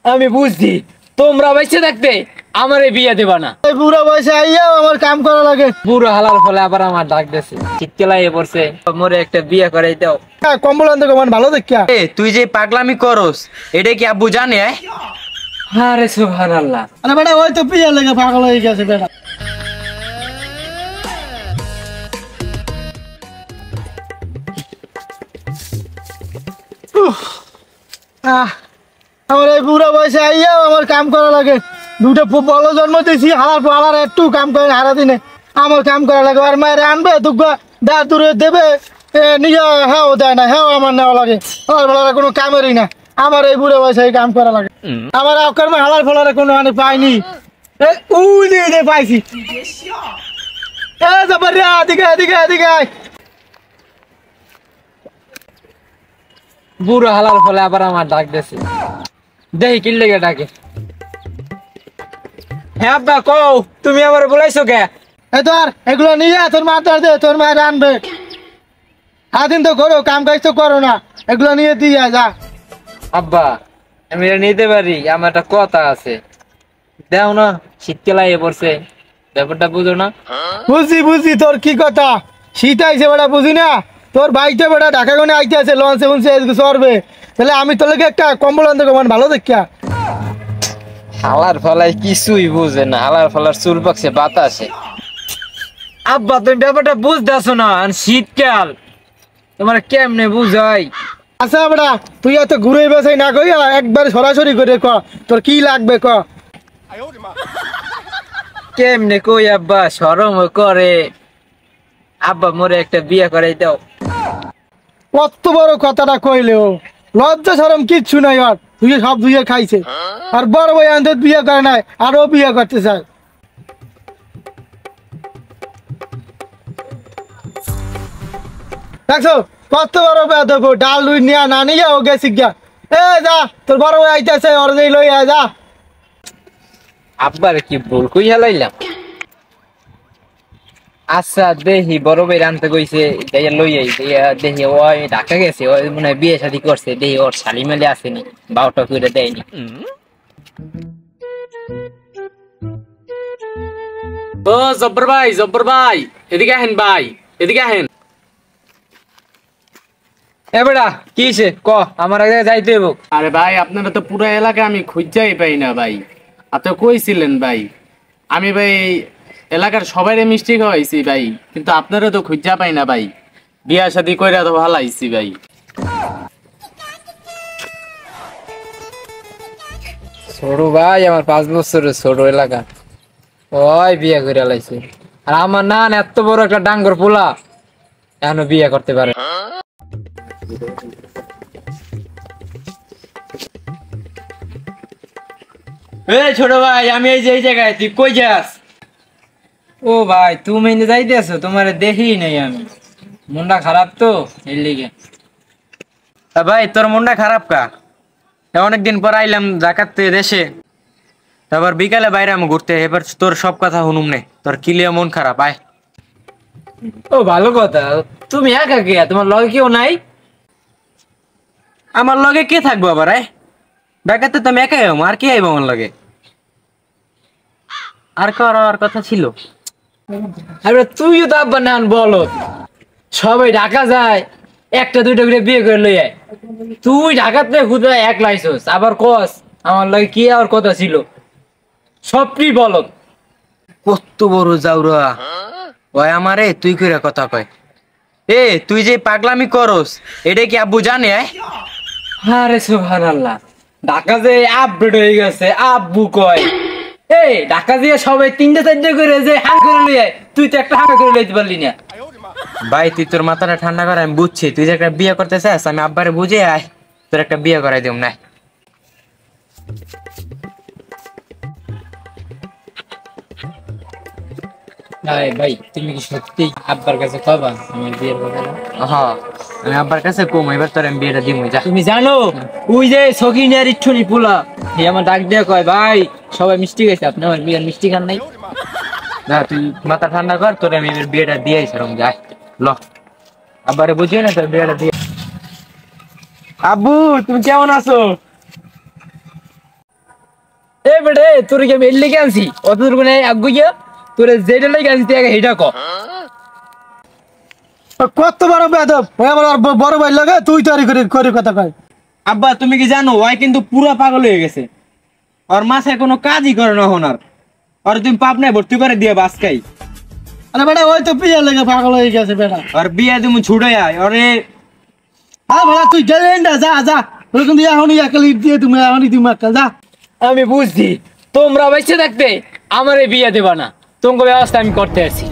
আমি বুঝছি তোমরা বাইসে থাকতে আমার এই বিয়ে দেবা না। এই বুড়া বয়সে আইয়াও আমার কাম করা লাগে। বুড়ো হালার ফলে আবার আমার ডাক দিয়েছে, শীতকালে পড়ছে, মোরে একটা বিয়ে করাই দাও। কম্বল আনতে কমান ভালো দেখিয়া। তুই যে পাগলামি করস এটা কি আব্বু জানে? আরে সুবহানাল্লাহ। আরে বেটা ওই তো বিয়ে লেগে পাগল হয়ে গেছে বেটা। আমার এই বুড়া বয়সে আইয়াও আমার কাম করা লাগে। দুটো বলো জন্ম দিয়েছি, হালার একটু কাম করে হারা দিনে আমার কাম করা লাগে। আর মায়ের আনবে দুগা দাঁড় দূরে দেবে, নিজে হ্যাঁ দেয় না, হ্যাঁ আমার নেওয়া লাগে। হালার ফলার কোনো কামেরই না, আমার এই বুড়া বয়সে কাম করা লাগে। আমার অকর্মে হালার ফলার কোনো মানে পাইনি, পাইছি। বুড়ো হালার ফলে আবার আমার ডাক দিয়েছে, দেখি কি লেগে ডাকে। হ্যাঁ আব্বা কও, তুমি আমার বলাইছো কে? তোর এগুলো নিয়ে তোর মাথার দে, তোর মায়ের আনবে। সারাদিন তো করো, কাম কাজ তো করো না, এগুলো নিয়ে দিয়ে যা। আব্বা আমি এটা নিতে পারি, আমার একটা কথা আছে। দেও না, শীতকালে পড়ছে, ব্যাপারটা বুঝো না? বুঝি তোর কি কথা। শীত আইছে বেটা, বুঝি না? তোর বাইকটা বেটা ঢাকা কোনে আইতে আছে, লঞ্চে উনছে চড়বে। তাহলে আমি তোকে একটা কম্বল আনতে কমান ভালো দেখিয়া। হালার ফলায় কিছুই বুঝে না, হালার ফলার চুল পাকছে বাতাসে। আব্বা তুমি ব্যাপারটা বুঝতেছো না, শীতকাল তোমার কেমনে বুঝাই। আচ্ছা বেটা তুই এত ঘুরে বেসাই না কই, একবার সরাসরি করে ক তোর কি লাগবে ক। কেমনে কই আব্বা, শরম করে। আব্বা মোরে একটা বিয়ে করাই দাও। কত বড় কথাটা কইলেও লজ্জা শরম কিচ্ছু নাই। আর তুই সব ধুয়ে খাইছে, আর বড় ভাই আনতে বিয়ে করে নাই, আরো বিয়ে করতে চায়। দেখছো কত বড় বেদব, ডাল লুই নিয়া না নিয়ে ও গেছি গিয়া। যা তোর বড় ভাই আইতেছে, ওর যেই লই যা। আব্বার কি ভুল কই হেলাইলাম? আচ্ছা দেখি বড় ভাই আনতে কইছে, লই আই দেখি। ওই ঢাকা গেছে, ওই মনে বিয়ে শাদী করছে, দেখি ওর শালি মেলে আসেনি, বাউটা করে দেয়নি। ও জব্বর ভাই এদিকে আহেন ভাই, এদিকে আহেন। এ বেটা কিছে ক, আমার আগে যাইতে হইব। আরে ভাই আপনারা তো পুরো এলাকা আমি খুঁজাই পাই না ভাই। আপনি কইছিলেন ভাই, আমি ভাই এলাকার সবাইরে মিষ্টি খাওয়াইছি ভাই, কিন্তু আপনারা তো খুঁজা পাই না ভাই। বিয়া শাদী কইরা তো ভালো আইছি ভাই। ছোট ভাই আমার 5 বছরের ছোট এলাকা, ওই বিয়ে করে লাইছে। আর আমার নান এত বড় একটা ডাঙ্গর পোলা এখনো বিয়ে করতে পারে। ছোট ভাই আমি এই যে এই জায়গায়, তুই কই যাস? ও ভাই তুমি যাইতেছো, তোমার দেখি নাই আমি, মনটা খারাপ তো এর লিগে। ভাই তোর মনটা খারাপ কা? অনেকদিন পর আইলাম ঢাকার থেকে দেশে, তারপর বিকালে বাইরে আমি ঘুরতে, এবার তোর সব কথা শুনুম নে। তোর কিলিয়া মন খারাপ আয়। ও ভালো কথা, তুমি একা কে? তোমার লগে কেউ নাই? আমার লগে কে থাকবো আবার? ঢাকাতে তো আমি একাই হবো, আর কে আইব আমার লগে? আর কার কথা ছিল? আরে তুইও তো আব্বা নান বলো, সবাই ঢাকা যায়, একটা দুইটা করে বিয়ে করে লই আয়। তুই ঢাকাতে খুদা একলা আইছস, আবার কস আমার লাগে কি আর কথা ছিল? সবটি বলো। কত বড় যাওরা ওই আমারে তুই কইরা কথা কয়। তুই যে পাগলামি করস এটা কি আব্বু জানে? আরে সুবহানাল্লাহ, ঢাকা যে আপডেট হয়ে গেছে, আব্বু কয়। ঢাকা দিয়ে সবাই 3টা 4টা করে যে হাঁ করে লই আয়, তুই তো একটা হাঁ করে লইতে পারলি না। ভাই তুই তোর মাথাটা ঠান্ডা করে, আমি বুঝছি তুই যে একটা বিয়ে করতে চাস, আমি আব্বারে বুঝে আয় তোর একটা বিয়ে করাই দিম না। ভাই তুমি কি সত্যি আব্বার কাছে কবা আমার বিয়ের কথা? হ্যাঁ আমি আব্বার কাছে কম, এবার তোর আমি বিয়েটা দিব। যা। তুমি জানো ওই যে সকিনার ইচ্ছুনি পোলা, এই আমার ডাক দিয়ে কয়, ভাই সবাই মিষ্টি খাইছে, আপনি আমার বিয়ের মিষ্টি খান নাই? না তুই মাথা ঠান্ডা কর, তোর আমি বিয়েটা দিয়েই ছাড়ুম। যাই ল, আব্বারে বুঝিয়ে না তোর বিয়েটা দিয়ে। আব্বু তুমি কেমন আছো? এ বেটে তোর কি আমি এর লেগে আনছি অত দূর কোনে আগুই গিয়া তোরে যেটা লেগে আনছি তুই আগে হেটা ক কত বড় বেদব আমার বড় ভাই লাগে তুই তৈরি করে কথা কয়। আব্বা তুমি কি জানো ওই কিন্তু পুরা পাগল হয়ে গেছে, ওর মাথায় কোনো কাজই করে না হনার, আর তুমি পাবনায় ভর্তি করে দিয়ে বাসকাই। আরে বেটা ওই তো বিয়ে লেগে পাগল হয়ে গেছে বেটা। আর বিয়া তুমি ছুটে আয় ওরে। আরে বেটা তুই গেলে না, যা যা ওরকম দিয়ে এখনই একটা লিপ দিয়ে তুমি এখনই তুমি একটা যা। আমি বুঝছি তোমরা বেঁচে থাকতে আমারে বিয়ে দেবা না, তোমাকে ব্যবস্থা আমি করতে আছি।